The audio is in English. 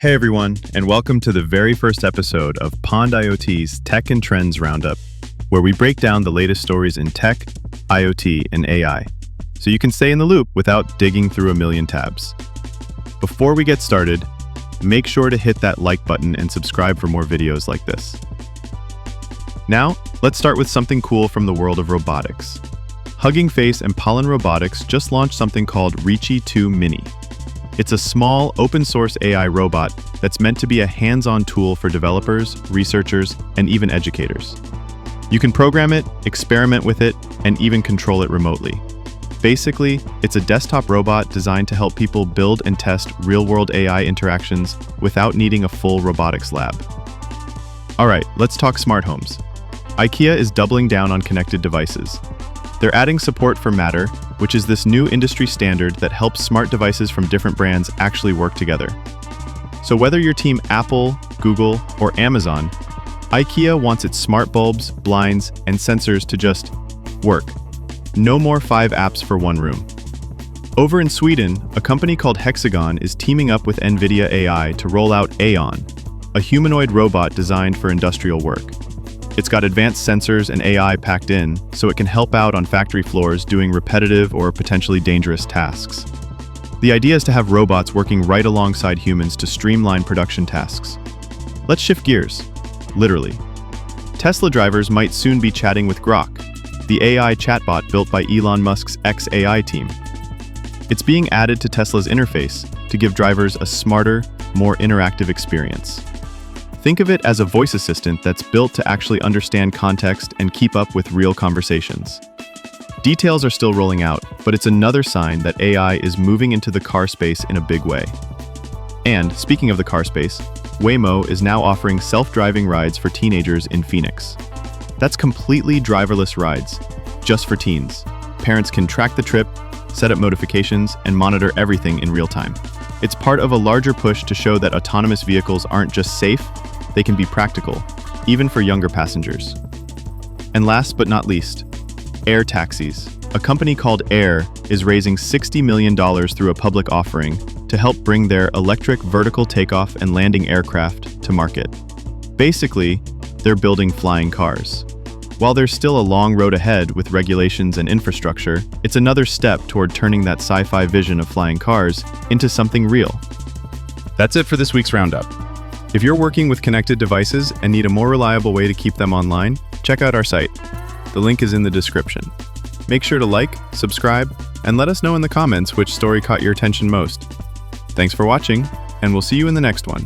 Hey everyone, and welcome to the very first episode of Pond IoT's Tech and Trends Roundup, where we break down the latest stories in tech, IoT, and AI, so you can stay in the loop without digging through a million tabs. Before we get started, make sure to hit that like button and subscribe for more videos like this. Now, let's start with something cool from the world of robotics. Hugging Face and Pollen Robotics just launched something called Reachy 2 Mini. It's a small, open-source AI robot that's meant to be a hands-on tool for developers, researchers, and even educators. You can program it, experiment with it, and even control it remotely. Basically, it's a desktop robot designed to help people build and test real-world AI interactions without needing a full robotics lab. Alright, let's talk smart homes. IKEA is doubling down on connected devices. They're adding support for Matter, which is this new industry standard that helps smart devices from different brands actually work together. So whether you're team Apple, Google, or Amazon, IKEA wants its smart bulbs, blinds, and sensors to just work. No more 5 apps for one room. Over in Sweden, a company called Hexagon is teaming up with NVIDIA AI to roll out Aeon, a humanoid robot designed for industrial work. It's got advanced sensors and AI packed in, so it can help out on factory floors doing repetitive or potentially dangerous tasks. The idea is to have robots working right alongside humans to streamline production tasks. Let's shift gears, literally. Tesla drivers might soon be chatting with Grok, the AI chatbot built by Elon Musk's AI team. It's being added to Tesla's interface to give drivers a smarter, more interactive experience. Think of it as a voice assistant that's built to actually understand context and keep up with real conversations. Details are still rolling out, but it's another sign that AI is moving into the car space in a big way. And, speaking of the car space, Waymo is now offering self-driving rides for teenagers in Phoenix. That's completely driverless rides, just for teens. Parents can track the trip, set up notifications, and monitor everything in real time. It's part of a larger push to show that autonomous vehicles aren't just safe, they can be practical, even for younger passengers. And last but not least, air taxis. A company called Air is raising $60 million through a public offering to help bring their electric vertical takeoff and landing aircraft to market. Basically, they're building flying cars. While there's still a long road ahead with regulations and infrastructure, it's another step toward turning that sci-fi vision of flying cars into something real. That's it for this week's Roundup. If you're working with connected devices and need a more reliable way to keep them online, check out our site. The link is in the description. Make sure to like, subscribe, and let us know in the comments which story caught your attention most. Thanks for watching, and we'll see you in the next one.